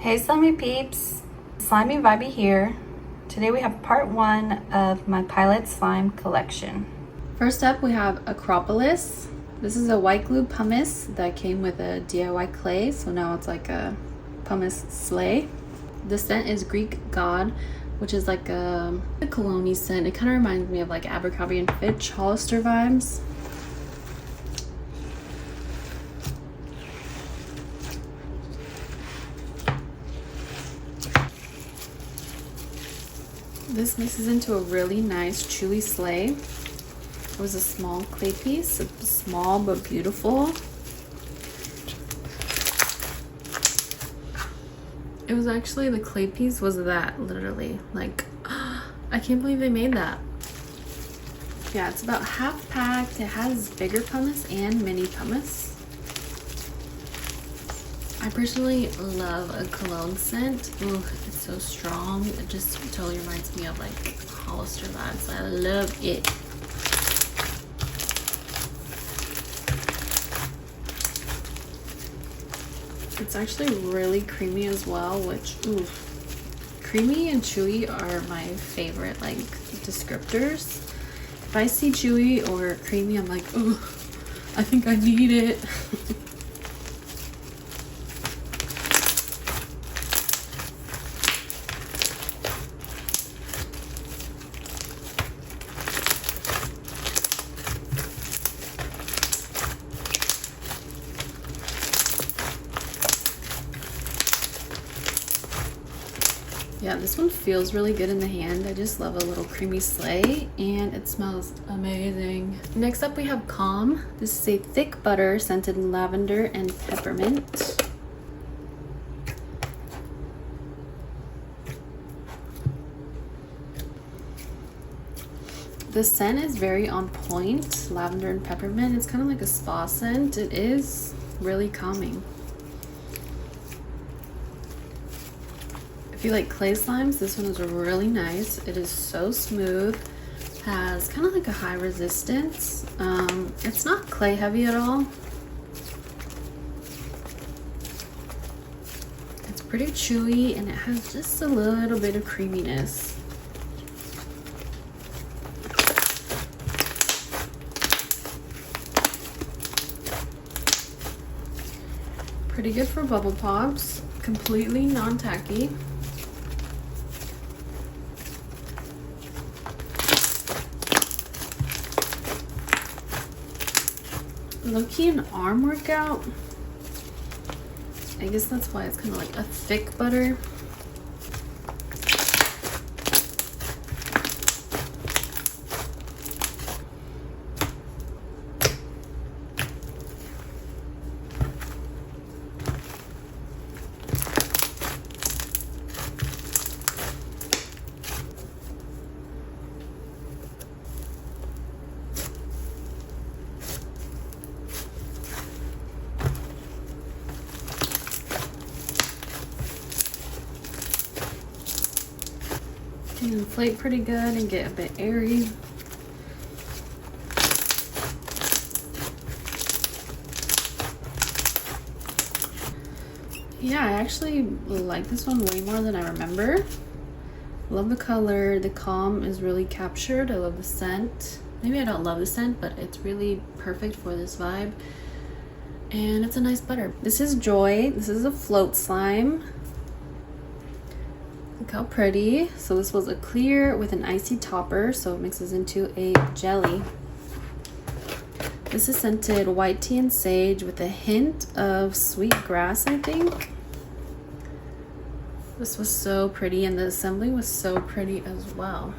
Hey slimy peeps, Slimy Vibey here. Today we have part 1 of my pilot slime collection. First up we have Acropolis. This is a white glue pumice that came with a DIY clay, so now it's like a pumice sleigh. The scent is Greek God, which is like a cologne scent. It kind of reminds me of like Abercrombie and Fitch, Hollister vibes. This mixes into a really nice chewy sleigh. It was a small clay piece, small but beautiful. It was actually, the clay piece was that, literally. Like, I can't believe they made that. Yeah, it's about half packed. It has bigger pumice and mini pumice. I personally love a cologne scent. Ooh, it's so strong. It just totally reminds me of like Hollister vibes. I love it. It's actually really creamy as well, which, ooh, creamy and chewy are my favorite like descriptors. If I see chewy or creamy, I'm like, ooh, I think I need it. Yeah, this one feels really good in the hand. I just love a little creamy sleigh, and it smells amazing. Next up we have Calm. This is a thick butter scented lavender and peppermint. The scent is very on point, lavender and peppermint. It's kind of like a spa scent. It is really calming. If you like clay slimes, this one is really nice. It is so smooth, has kind of like a high resistance. It's not clay heavy at all. It's pretty chewy and it has just a little bit of creaminess. Pretty good for bubble pops, completely non-tacky. Low-key an arm workout. I guess that's why it's kind of like a thick butter. And inflate pretty good and get a bit airy. Yeah, I actually like this one way more than I remember. Love the color. The calm is really captured. I love the scent. Maybe I don't love the scent, but it's really perfect for this vibe. And it's a nice butter. This is Joy. This is a float slime. Look how pretty. So this was a clear with an icy topper, so it mixes into a jelly. This is scented white tea and sage with a hint of sweet grass, I think. This was so pretty, and the assembly was so pretty as well.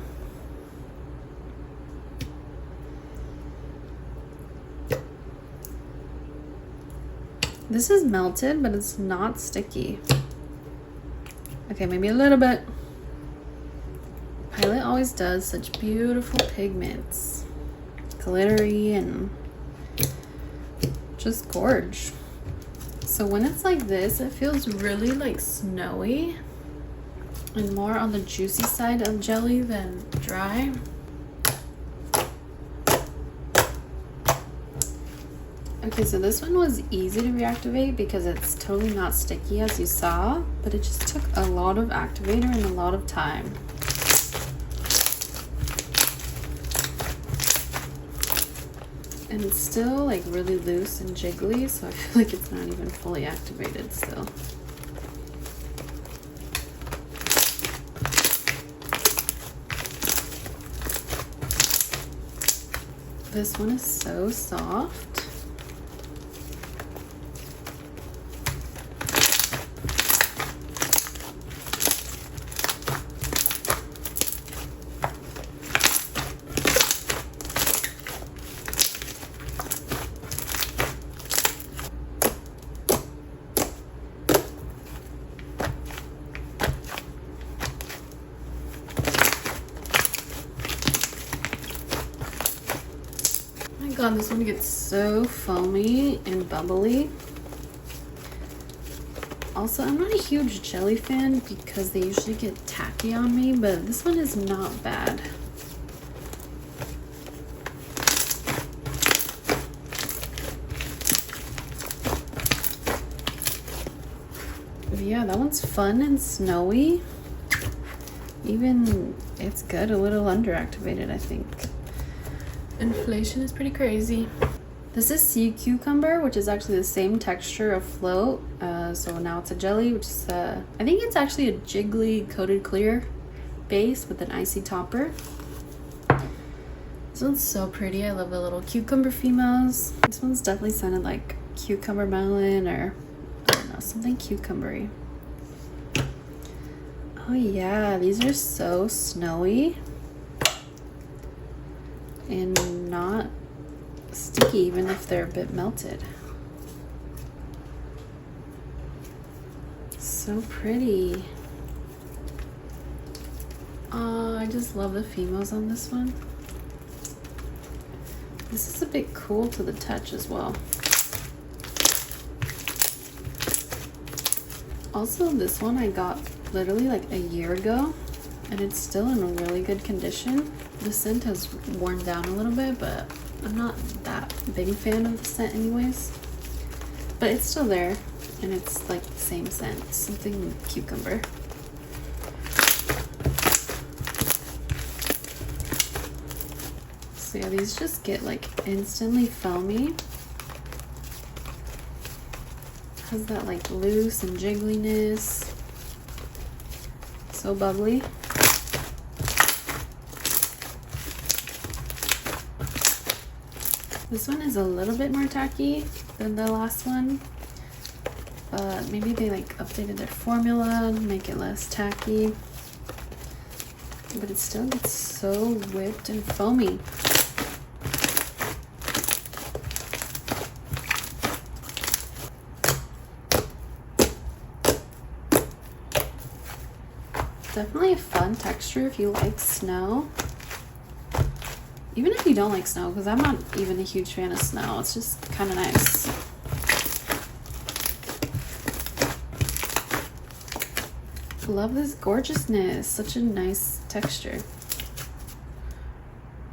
This is melted, but it's not sticky. Okay, maybe a little bit. Pilot always does such beautiful pigments. Glittery and just gorge. So when it's like this, it feels really like snowy and more on the juicy side of jelly than dry. Okay, so this one was easy to reactivate because it's totally not sticky as you saw, but it just took a lot of activator and a lot of time. And it's still like really loose and jiggly, so I feel like it's not even fully activated still. This one is so soft. God, this one gets so foamy and bubbly. Also, I'm not a huge jelly fan because they usually get tacky on me, but this one is not bad. But yeah, that one's fun and snowy. Even it's good, a little underactivated, I think. Inflation is pretty crazy. This is sea cucumber, which is actually the same texture of float. So now it's a jelly, which is I think it's actually a jiggly coated clear base with an icy topper. This one's so pretty. I love the little cucumber females. This one's definitely sounded like cucumber melon or I don't know, something cucumbery. Oh yeah, these are so snowy. And not sticky even if they're a bit melted. So pretty. I just love the females on this one. This is a bit cool to the touch as well. Also, this one I got literally like a year ago and it's still in a really good condition. The scent has worn down a little bit, but I'm not that big a fan of the scent anyways. But it's still there, and it's like the same scent, something cucumber. So yeah, these just get like instantly foamy. Has that like loose and jiggliness. So bubbly. This one is a little bit more tacky than the last one, but maybe they like updated their formula to make it less tacky, but it still gets so whipped and foamy. Definitely a fun texture if you like snow. Even if you don't like snow, because I'm not even a huge fan of snow. It's just kind of nice. Love this gorgeousness. Such a nice texture.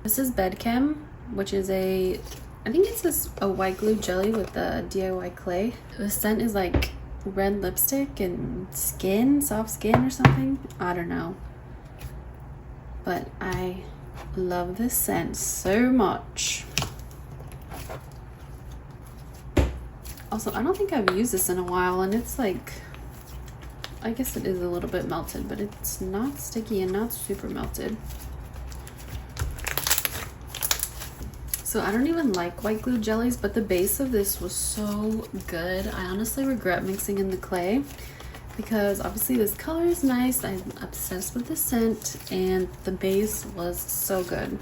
This is Bed Chem, which is I think it's a white glue jelly with the DIY clay. The scent is like red lipstick and skin, soft skin or something. I don't know. But I love this scent so much. Also, I don't think I've used this in a while, and it's like, I guess it is a little bit melted, but it's not sticky and not super melted. So I don't even like white glue jellies, but the base of this was so good. I honestly regret mixing in the clay because obviously this color is nice. I'm obsessed with the scent and the base was so good.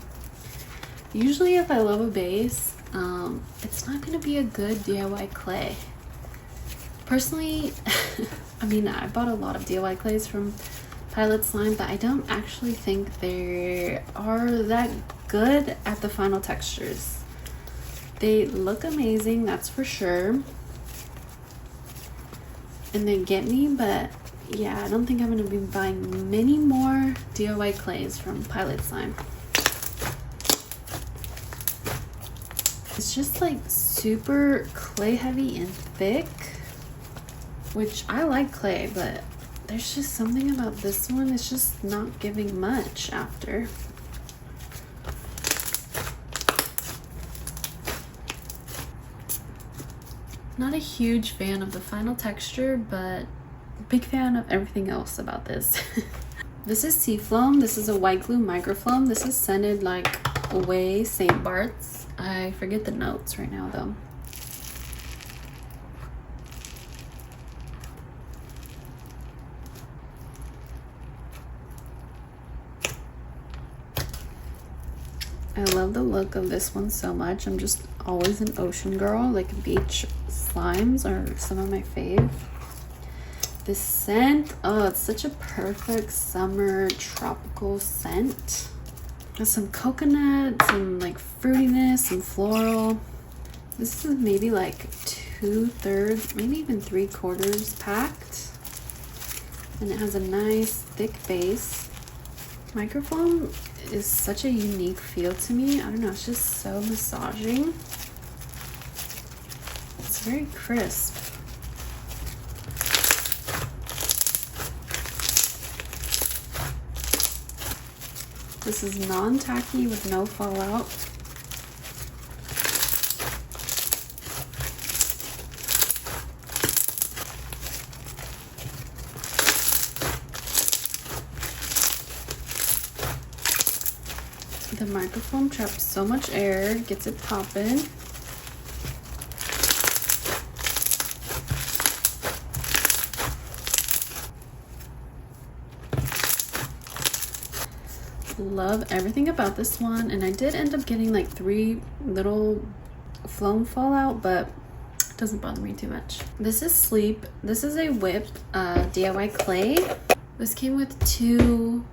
Usually if I love a base, it's not gonna be a good DIY clay. Personally, I mean, I bought a lot of DIY clays from Pilot Slime, but I don't actually think they are that good at the final textures. They look amazing, that's for sure, and they get me, but yeah, I don't think I'm going to be buying many more DIY clays from Pilot Slime. It's just like super clay heavy and thick, which I like clay, but there's just something about this one. It's just not giving much after. Not a huge fan of the final texture, but big fan of everything else about this. This is Seafloam. This is a white glue microfloam. This is scented like Away St. Bart's. I forget the notes right now though. I love the look of this one so much. I'm just always an ocean girl. Like beach slimes are some of my fave. This scent, oh, it's such a perfect summer tropical scent. There's some coconut, some like fruitiness, some floral. This is maybe like 2/3, maybe even 3/4 packed. And it has a nice thick base. Microfloam is such a unique feel to me. I don't know, it's just so massaging. It's very crisp. This is non-tacky with no fallout. The microfoam traps so much air, gets it popping. Love everything about this one, and I did end up getting like 3 little foam fallout, but it doesn't bother me too much. This is Sleep. This is a whip DIY clay. This came with 2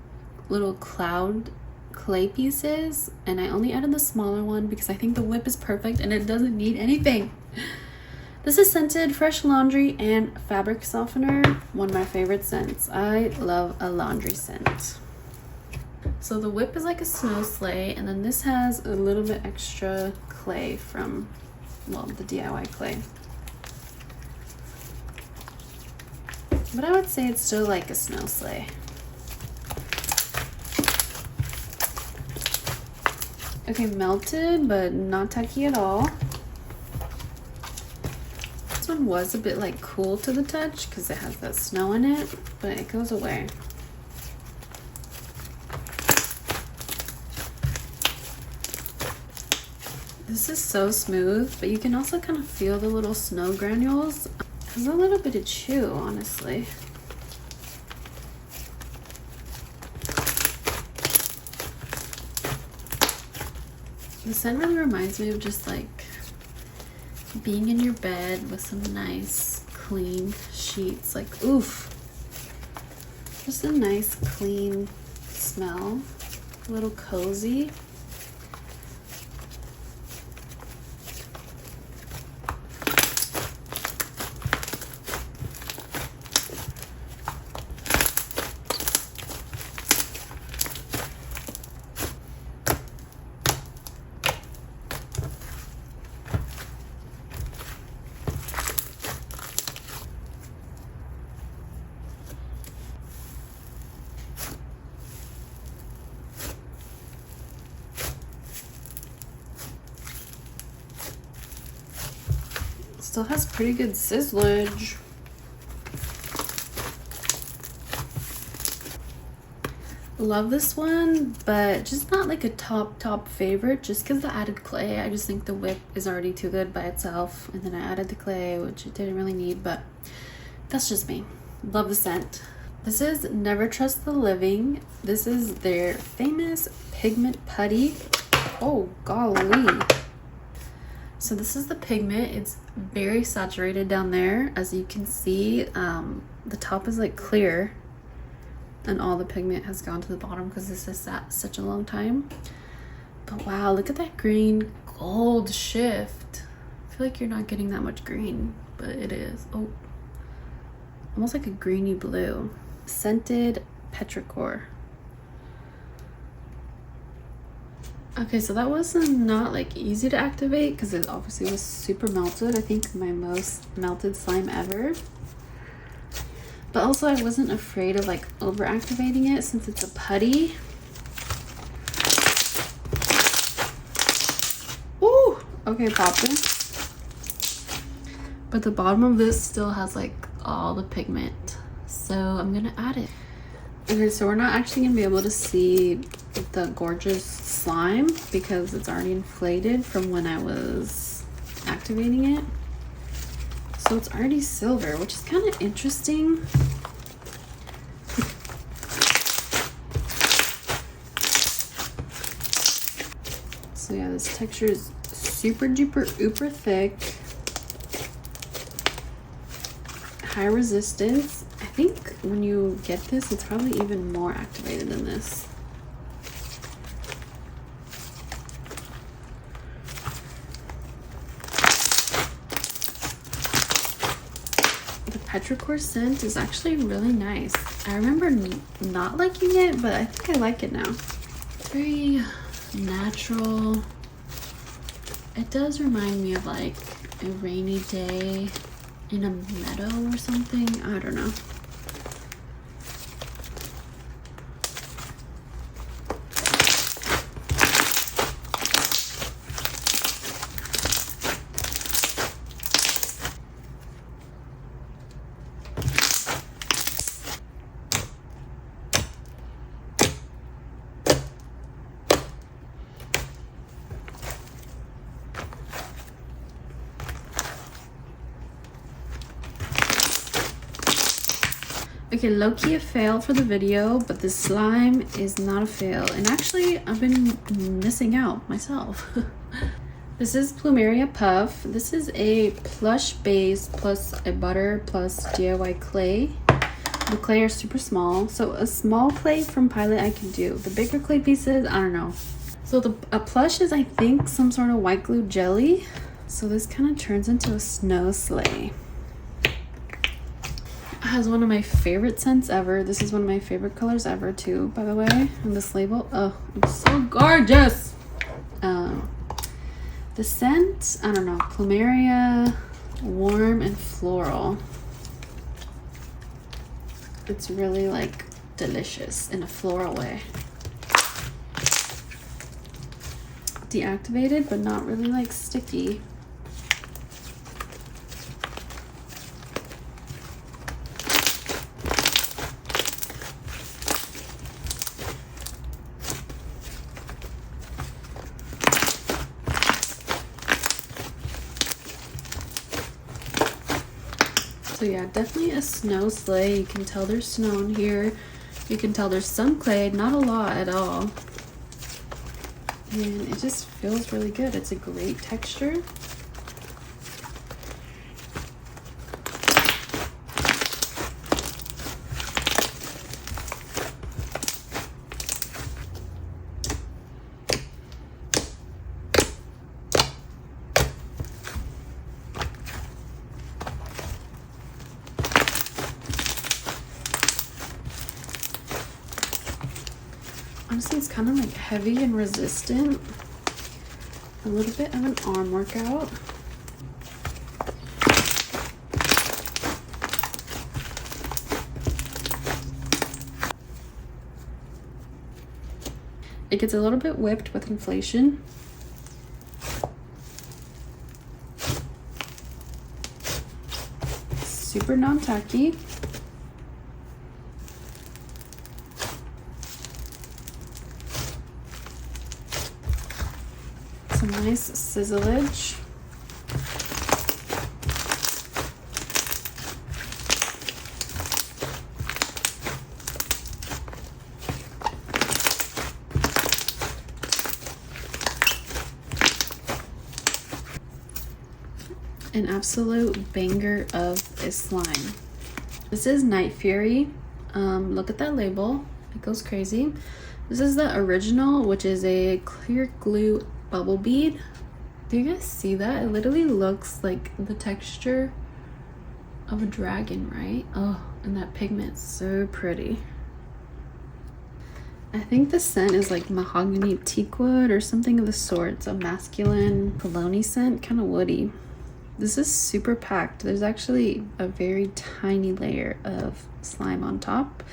little cloud clay pieces, and I only added the smaller one because I think the whip is perfect and it doesn't need anything. This is scented Fresh Laundry and Fabric Softener, one of my favorite scents. I love a laundry scent. So the whip is like a snow sleigh, and then this has a little bit extra clay from, well, the DIY clay. But I would say it's still like a snow sleigh. Okay, melted, but not tacky at all. This one was a bit like cool to the touch because it has that snow in it, but it goes away. This is so smooth, but you can also kind of feel the little snow granules. There's a little bit of chew, honestly. The scent really reminds me of just like being in your bed with some nice clean sheets. Like, oof. Just a nice clean smell. A little cozy. Still has pretty good sizzlage. Love this one, but just not like a top favorite just because the added clay. I just think the whip is already too good by itself, and then I added the clay, which it didn't really need, but that's just me. Love the scent. This is Never Trust the Living. This is their famous Pigment putty. Oh golly. So this is the Pigment. It's very saturated down there. As you can see, the top is like clear and all the pigment has gone to the bottom because this has sat such a long time. But wow, look at that green gold shift. I feel like you're not getting that much green, but it is. Oh, almost like a greeny blue. Scented Petrichor. Okay, so that was not like easy to activate because it obviously was super melted. I think my most melted slime ever. But also I wasn't afraid of like over activating it since it's a putty. Ooh, okay, popping. But the bottom of this still has like all the pigment. So I'm gonna add it. Okay, so we're not actually gonna be able to see the gorgeous slime because it's already inflated from when I was activating it. So it's already silver, which is kind of interesting. So yeah, this texture is super duper uber thick. High resistance. I think when you get this, it's probably even more activated than this. The Petrichor scent is actually really nice. I remember not liking it, but I think I like it now. Very natural. It does remind me of like a rainy day in a meadow or something. I don't know. Okay, low-key a fail for the video, but the slime is not a fail. And actually, I've been missing out myself. This is Plumeria Puff. This is a plush base plus a butter plus DIY clay. The clay are super small. So a small clay from Pilot I can do. The bigger clay pieces, I don't know. So a plush is, I think, some sort of white glue jelly. So this kind of turns into a snow sleigh. Has one of my favorite scents ever. This is one of my favorite colors ever too, by the way. And this label, oh, it's so gorgeous. The scent, I don't know, Plumeria, warm and floral. It's really like delicious in a floral way. Deactivated, but not really like sticky. So yeah, definitely a snow sleigh. You can tell there's snow in here. You can tell there's some clay, not a lot at all. And it just feels really good. It's a great texture. Honestly, it's kind of like heavy and resistant. A little bit of an arm workout. It gets a little bit whipped with inflation. Super non-tacky. Some nice sizzleage. An absolute banger of a slime. This is Night Fury. Look at that label. It goes crazy. This is the original, which is a clear glue bubble bead. Do you guys see that? It literally looks like the texture of a dragon, right? Oh, and that pigment's so pretty. I think the scent is like mahogany teakwood or something of the sort. It's a masculine cologne scent, kind of woody. This is super packed. There's actually a very tiny layer of slime on top,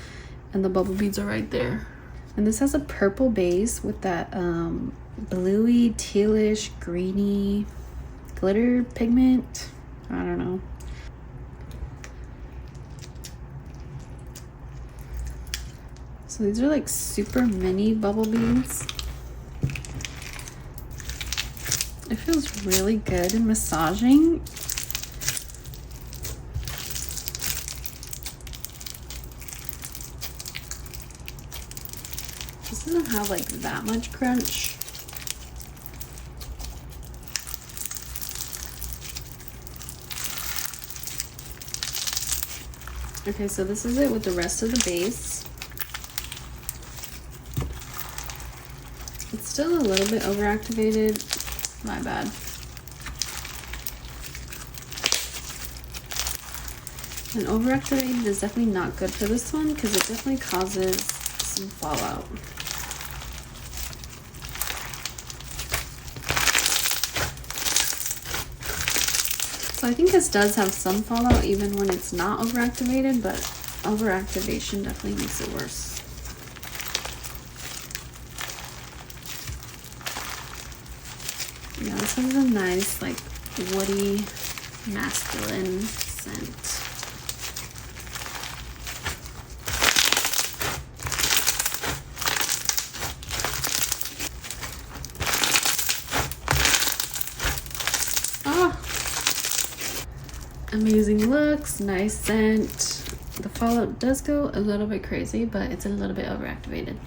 and the bubble beads are right there. And this has a purple base with that bluey, tealish, greeny glitter pigment. I don't know. So these are like super mini bubble beads. It feels really good and massaging. This doesn't have like that much crunch. Okay, so this is it with the rest of the base. It's still a little bit overactivated. My bad. And overactivated is definitely not good for this one because it definitely causes some fallout. So I think this does have some fallout even when it's not overactivated, but overactivation definitely makes it worse. Yeah, this has a nice, like, woody, masculine scent. Oh! Amazing looks, nice scent. The fallout does go a little bit crazy, but it's a little bit overactivated.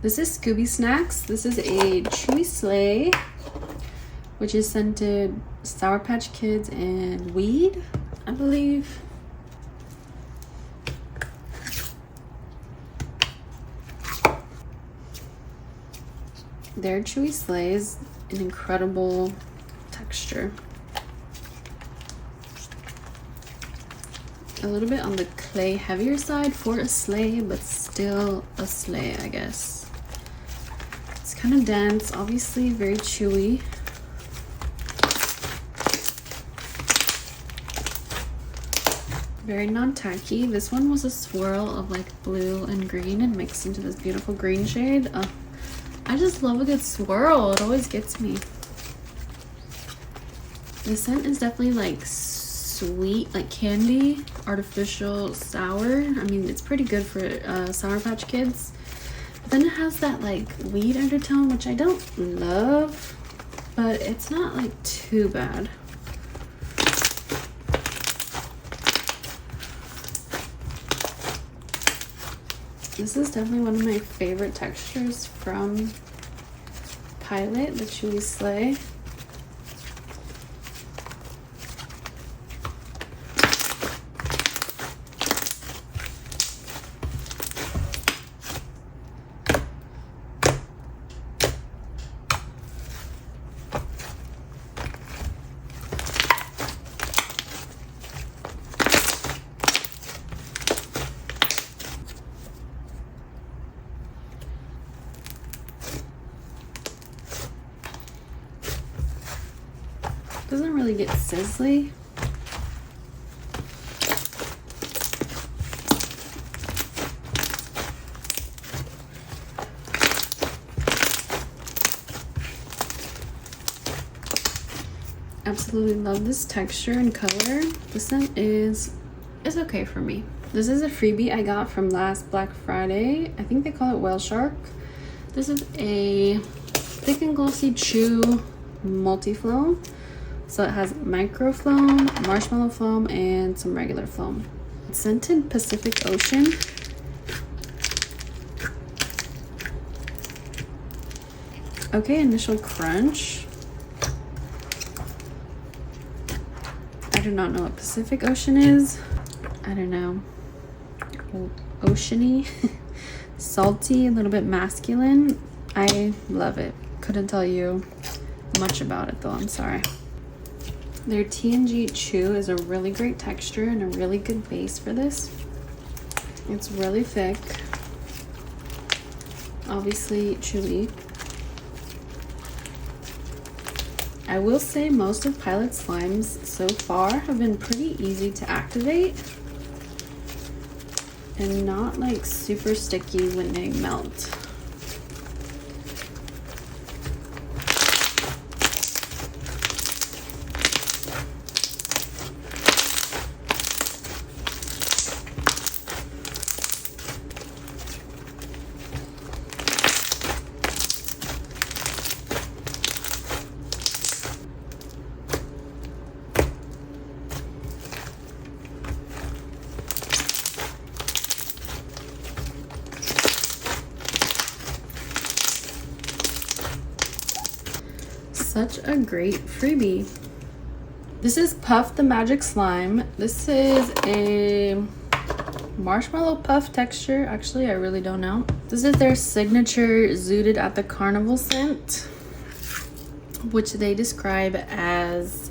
This is Scooby Snacks. This is a Chewy sleigh, which is scented Sour Patch Kids and weed, I believe. Their Chewy sleigh is an incredible texture. A little bit on the clay heavier side for a sleigh, but still a sleigh, I guess. It's kind of dense, obviously very chewy. Very non-tacky. This one was a swirl of like blue and green and mixed into this beautiful green shade. I just love a good swirl. It always gets me. The scent is definitely like sweet, like candy, artificial sour. I mean, it's pretty good for Sour Patch Kids. But then it has that like weed undertone, which I don't love, but it's not like too bad. This is definitely one of my favorite textures from Pilot, the Chewy Sleigh. Doesn't really get sizzly. Absolutely love this texture and color. The scent is okay for me. This is a freebie I got from last Black Friday. I think they call it Whale Shark. This is a thick and glossy chew multi-floam. So it has microfloam, marshmallow foam, and some regular foam. It's scented Pacific Ocean. Okay, initial crunch. I do not know what Pacific Ocean is. I don't know. Oceany. Salty, a little bit masculine. I love it. Couldn't tell you much about it though, I'm sorry. Their T&G Chew is a really great texture and a really good base for this. It's really thick. obviously Chewy. I will say most of Pilot's slimes so far have been pretty easy to activate and not like super sticky when they melt. Such a great freebie. This is Puff the Magic Slime. This is a marshmallow puff texture. Actually, I really don't know. This is their signature Zooted at the Carnival scent, which they describe as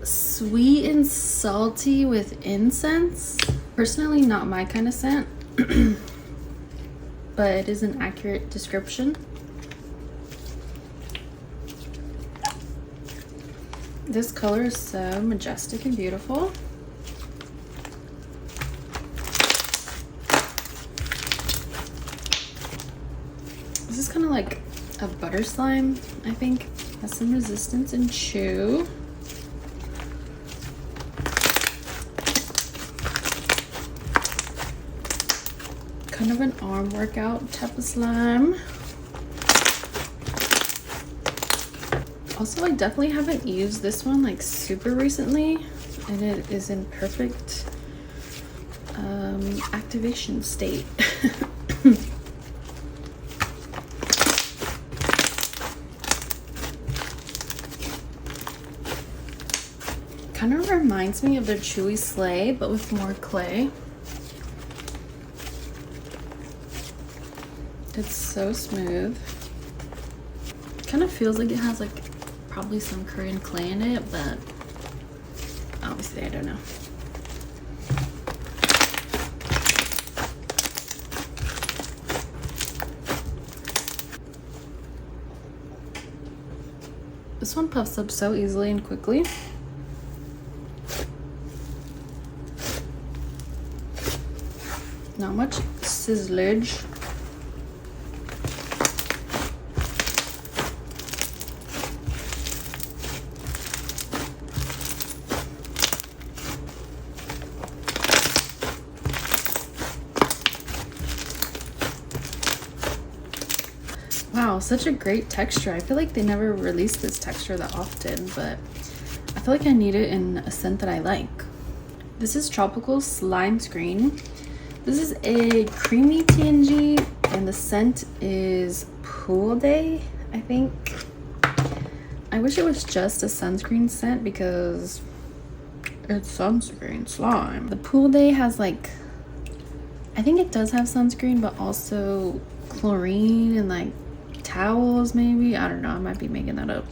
sweet and salty with incense. Personally, not my kind of scent, but it is an accurate description. This color is so majestic and beautiful. This is kind of like a butter slime, I think. Has some resistance and chew. Kind of an arm workout type of slime. Also, I definitely haven't used this one like super recently, and it is in perfect activation state. Kind of reminds me of their Chewy Sleigh, but with more clay. It's so smooth. Kind of feels like it has like probably some Korean clay in it, but obviously I don't know. This one puffs up so easily and quickly. Not much sizzlage. Wow, such a great texture. I feel like they never release this texture that often, but I feel like I need it in a scent that I like. This is Tropical Slimescreen. This is a creamy TNG, and the scent is Pool Day, I think. I wish it was just a sunscreen scent because it's sunscreen slime. The Pool Day has like, I think it does have sunscreen, but also chlorine and like towels maybe. I don't know, I might be making that up.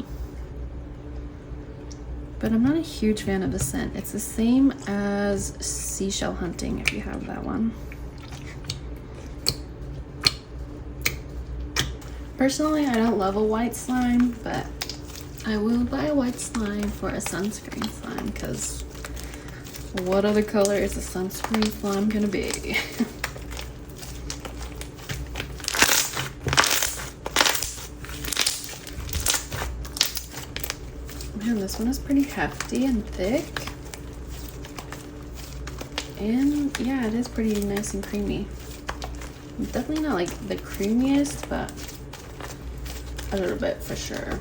But I'm not a huge fan of the scent. It's the same as Seashell Hunting, if you have that one. Personally, I don't love a white slime, but I will buy a white slime for a sunscreen slime, because what other color is a sunscreen slime gonna be? Man, this one is pretty hefty and thick. And yeah, it is pretty nice and creamy. Definitely not like the creamiest, but a little bit for sure.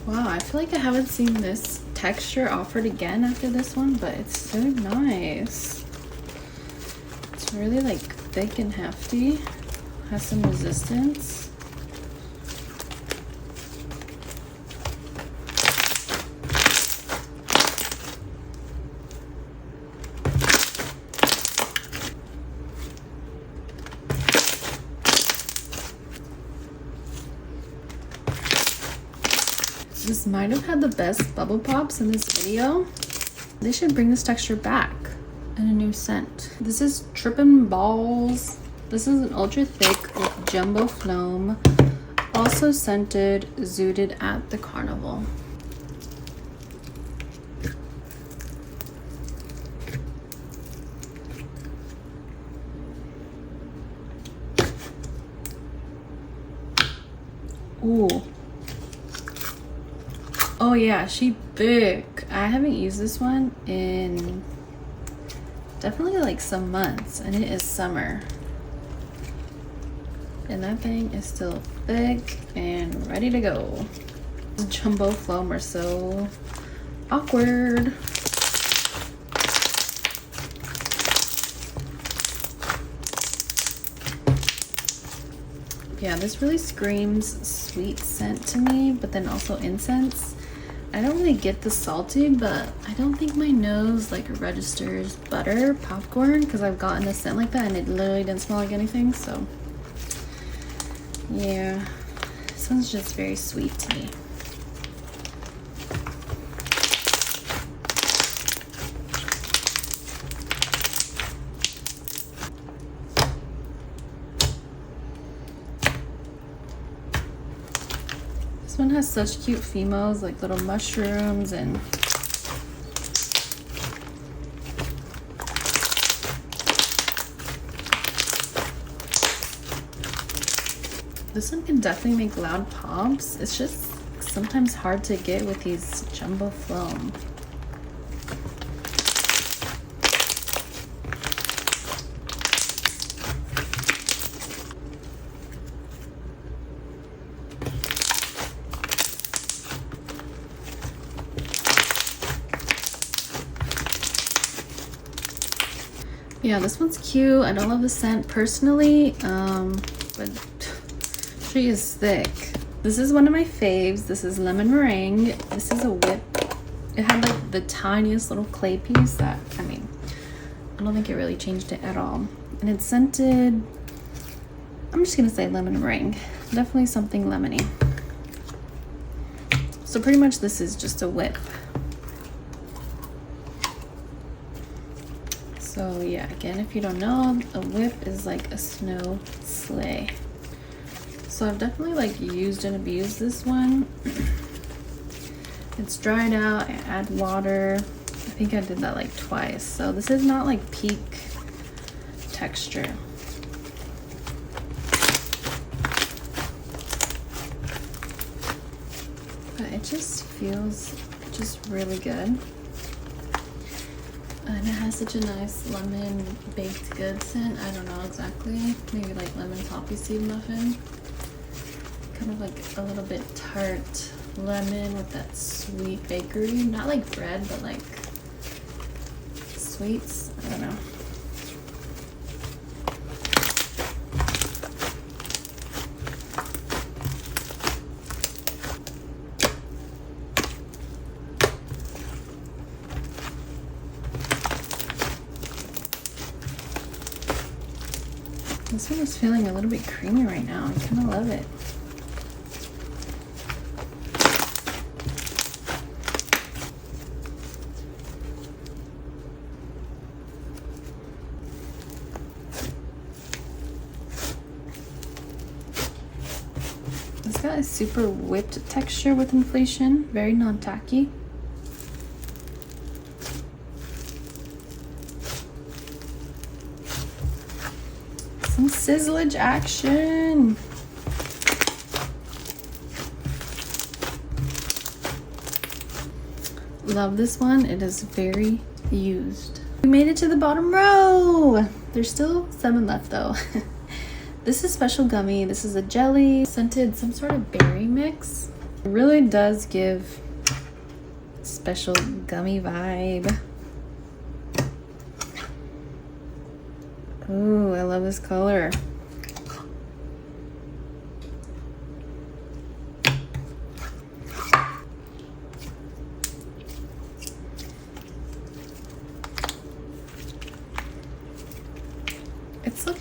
Wow, I feel like I haven't seen this texture offered again after this one, but it's so nice. It's really like thick and hefty. has some resistance. This might have had the best bubble pops in this video. They should bring this texture back in a new scent. This is Trippin ballz. This is an ultra thick with jumbo floam. Also scented Zooted at the carnival. Ooh. Oh yeah, she big. I haven't used this one in definitely like some months, and it is summer. And that thing is still thick and ready to go. Jumbo floam are so awkward. Yeah, this really screams sweet scent to me, but then also incense. I don't really get the salty, but I don't think my nose like registers butter popcorn, because I've gotten a scent like that and it literally didn't smell like anything. So yeah, this one's just very sweet to me. This one has such cute phemos, like little mushrooms and this one can definitely make loud pops. It's just sometimes hard to get with these jumbo floam. Yeah, this one's cute. I don't love the scent personally, but she is thick. This is one of my faves. This is lemon meringue. This is a whip. It had like the tiniest little clay piece that, I mean, I don't think it really changed it at all. And it's scented, I'm just gonna say lemon meringue. Definitely something lemony. So pretty much this is just a whip. So yeah, again, if you don't know, a whip is like a snow sleigh. So I've definitely like used and abused this one. It's dried out, I add water. I think I did that like twice. So this is not like peak texture. But it just feels just really good. And it has such a nice lemon baked good scent. I don't know exactly. Maybe like lemon poppy seed muffin. Kind of like a little bit tart lemon with that sweet bakery. Not like bread, but like sweets. I don't know. This one is feeling a little bit creamy right now. I kind of love it. It's got a super whipped texture with inflation, very non-tacky. Some sizzlage action. Love this one. It is very used. We made it to the bottom row. There's still 7 left though. This is Special Gummy. This is a jelly scented some sort of berry mix. It really does give Special Gummy vibe. Ooh, I love this color.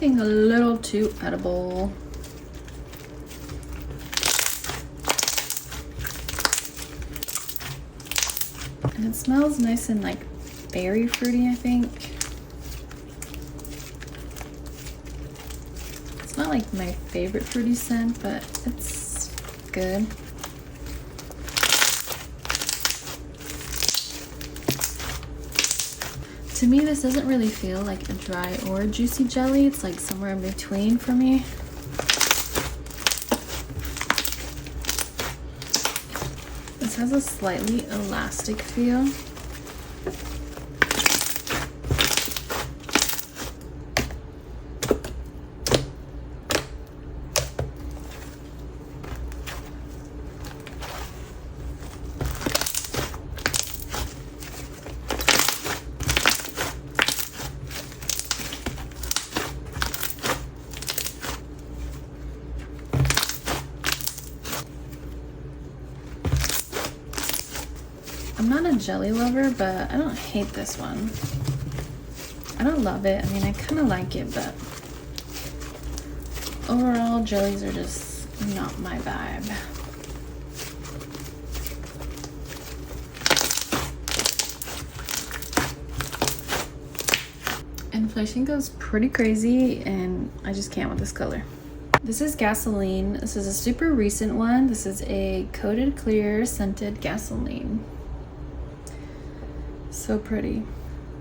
looking a little too edible. And it smells nice and like berry fruity, I think. It's not like my favorite fruity scent, but it's good. To me, this doesn't really feel like a dry or a juicy jelly. It's like somewhere in between for me. This has a slightly elastic feel. I'm not a jelly lover, but I don't hate this one. I don't love it. I mean, I kind of like it, but overall, jellies are just not my vibe. Inflation goes pretty crazy, and I just can't with this color. This is gasoline. This is a super recent one. This is a coated clear scented gasoline. So pretty.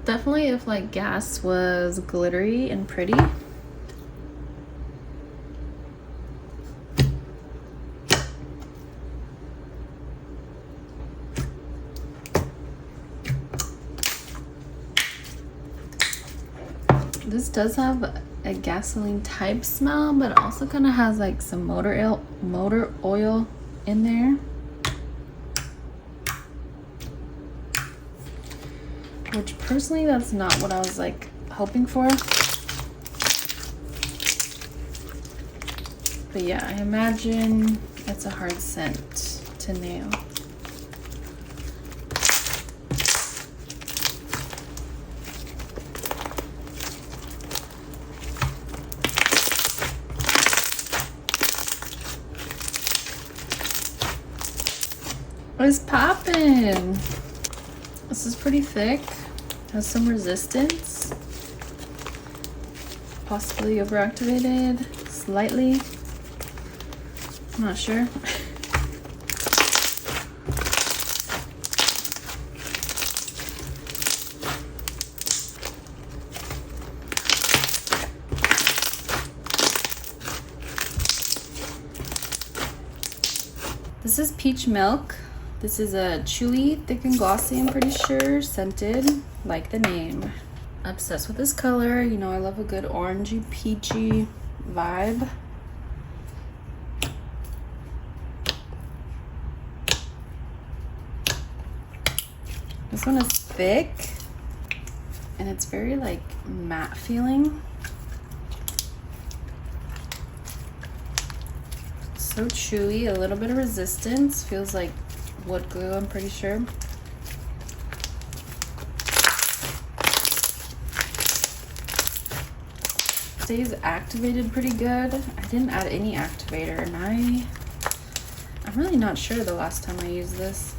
Definitely if like gas was glittery and pretty. This does have a gasoline type smell, but it also kind of has like some motor oil in there. Which personally, that's not what I was like hoping for. But yeah, I imagine it's a hard scent to nail. What's poppin'? This is pretty thick. Has some resistance. Possibly overactivated slightly. I'm not sure. This is peach milk. This is a chewy, thick and glossy, I'm pretty sure, scented, like the name. Obsessed with this color. You know I love a good orangey, peachy vibe. This one is thick, and it's very like matte feeling. So chewy, a little bit of resistance, feels like wood glue, I'm pretty sure. Stays activated pretty good. I didn't add any activator, and I'm really not sure the last time I used this.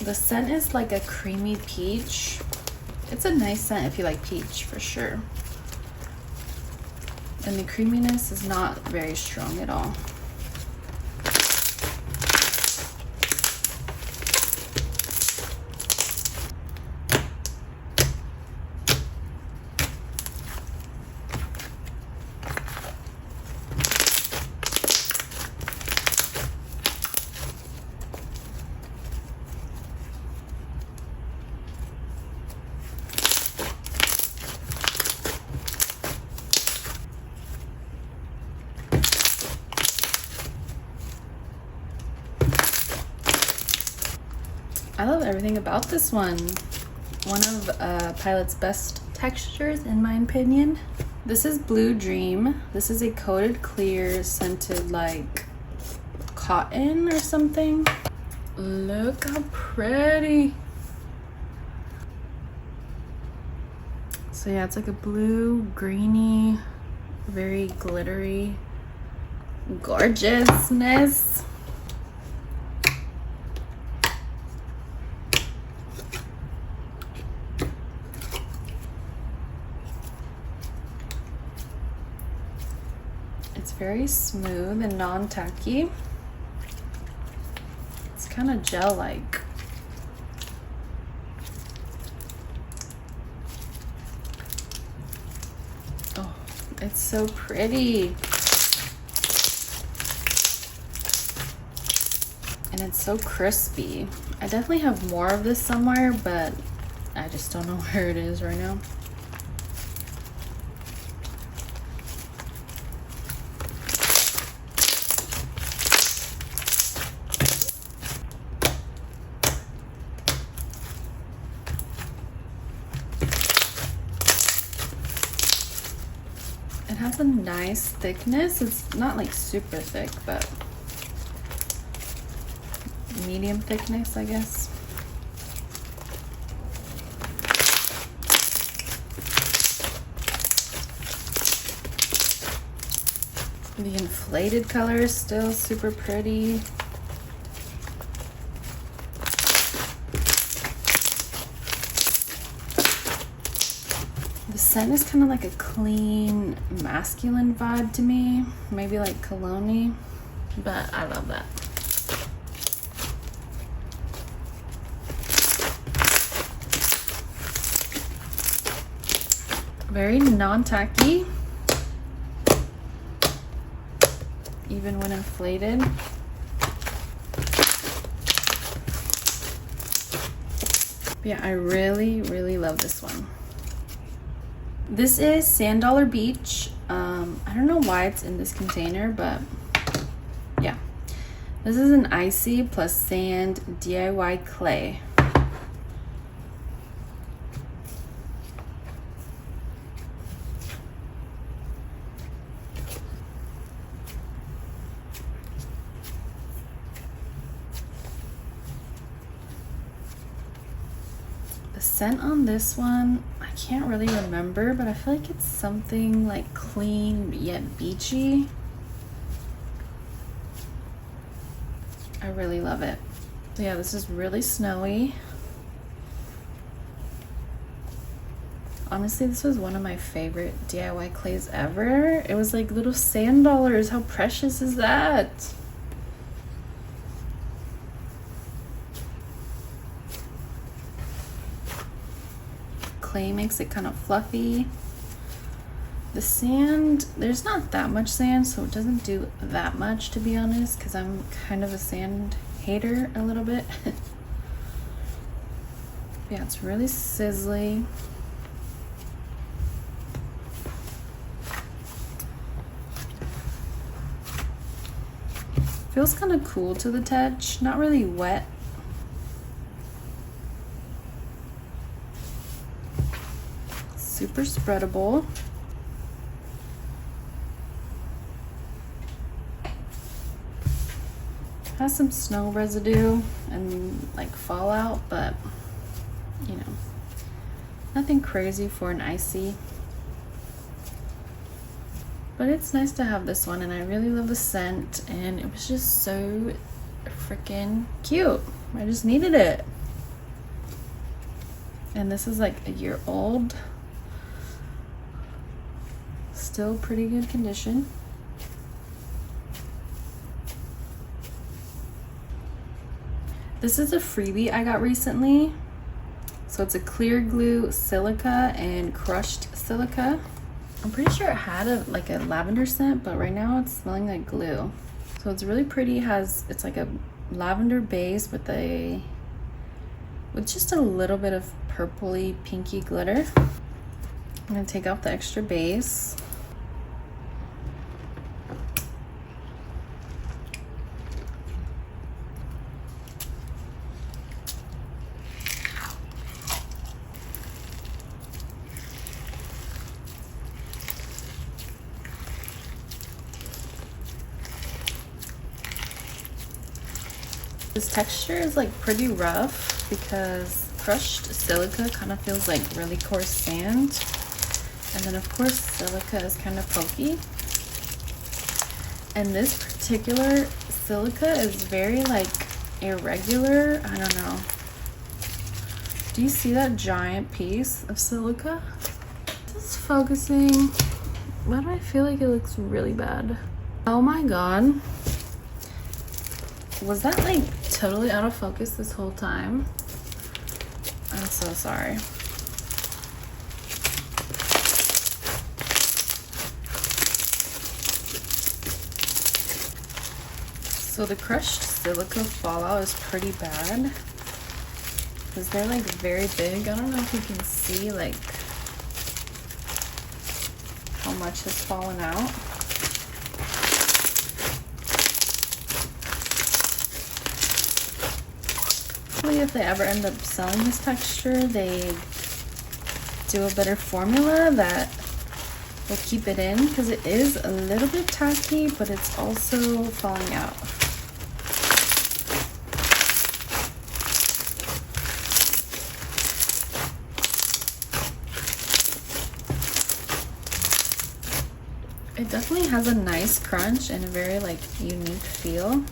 The scent is like a creamy peach. It's a nice scent if you like peach, for sure. And the creaminess is not very strong at all. I love everything about this one. One of Pilot's best textures, in my opinion. This is Blue Dream. This is a coated clear scented like cotton or something. Look how pretty. So yeah, it's like a blue, greeny, very glittery gorgeousness. It's very smooth and non-tacky. It's kind of gel-like. Oh, it's so pretty. And it's so crispy. I definitely have more of this somewhere, but I just don't know where it is right now. It has a nice thickness. It's not like super thick, but medium thickness, I guess. The inflated color is still super pretty. The scent is kind of like a clean, masculine vibe to me. Maybe like cologne-y, but I love that. Very non-tacky, even when inflated. But yeah, I really, really love this one. This is Sand Dollar Beach. I don't know why it's in this container, but yeah. This is an icee plus sand DIY clay. The scent on this one, I can't really remember, but I feel like it's something like clean yet beachy. I really love it. So yeah, this is really snowy. Honestly, this was one of my favorite DIY clays ever. It was like little sand dollars. How precious is that? Clay makes it kind of fluffy. The sand, there's not that much sand, so it doesn't do that much, to be honest, because I'm kind of a sand hater a little bit. Yeah, it's really sizzly. Feels kind of cool to the touch, not really wet. Super spreadable. Has some snow residue and like fallout, but you know, nothing crazy for an icee. But it's nice to have this one, and I really love the scent, and it was just so freaking cute. I just needed it. And this is like a year old. Still pretty good condition. This is a freebie I got recently. So it's a clear glue silica and crushed silica. I'm pretty sure it had like a lavender scent, but right now it's smelling like glue. So it's really pretty. It's like a lavender base with just a little bit of purpley pinky glitter. I'm gonna take off the extra base. This texture is like pretty rough because crushed silica kind of feels like really coarse sand. And then of course silica is kind of pokey. And this particular silica is very like irregular. I don't know. Do you see that giant piece of silica? Just focusing. Why do I feel like it looks really bad? Oh my god. Was that like totally out of focus this whole time? I'm so sorry. So the crushed silica fallout is pretty bad because they're like very big. I don't know if you can see like how much has fallen out. Hopefully if they ever end up selling this texture, they do a better formula that will keep it in, because it is a little bit tacky, but it's also falling out. It definitely has a nice crunch and a very like unique feel.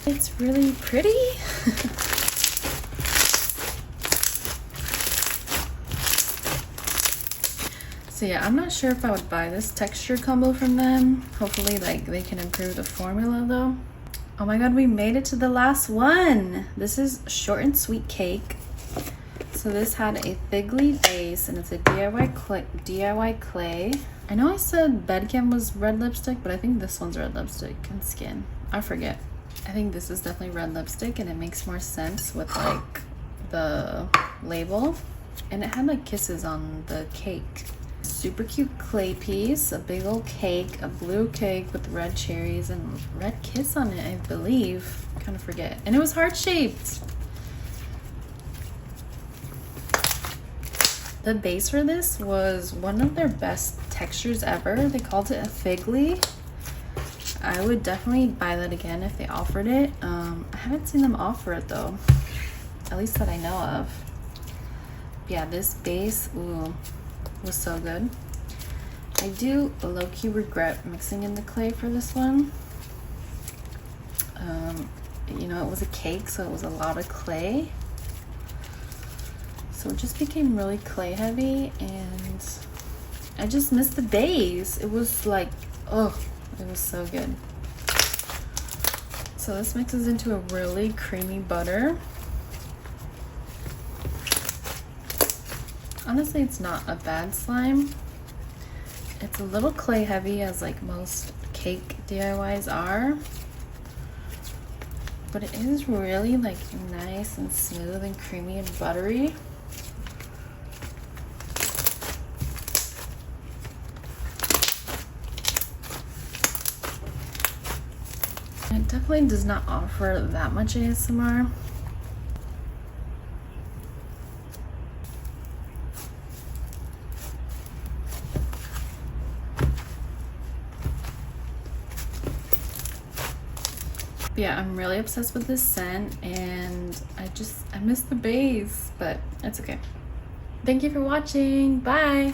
It's really pretty. So yeah, I'm not sure if I would buy this texture combo from them. Hopefully like they can improve the formula though. Oh my god, we made it to the last one. This is short and sweet cake. So this had a figly base and it's a DIY clay. I know I said Bedcam was red lipstick, but I think this one's red lipstick and skin. I forget. I think this is definitely red lipstick and it makes more sense with like the label. And it had like kisses on the cake. Super cute clay piece, a big old cake, a blue cake with red cherries and red kiss on it, I believe. I kind of forget. And it was heart shaped. The base for this was one of their best textures ever. They called it a figly. I would definitely buy that again if they offered it. I haven't seen them offer it though, at least that I know of. Yeah, this base, ooh, was so good. I do low-key regret mixing in the clay for this one. You know, it was a cake, so it was a lot of clay. So it just became really clay heavy and I just missed the base. It was like, oh, it was so good. So this mixes into a really creamy butter. Honestly, it's not a bad slime. It's a little clay heavy as like most cake DIYs are. But it is really like nice and smooth and creamy and buttery. It definitely does not offer that much ASMR. Yeah, I'm really obsessed with this scent and I miss the base, but it's okay. Thank you for watching. Bye.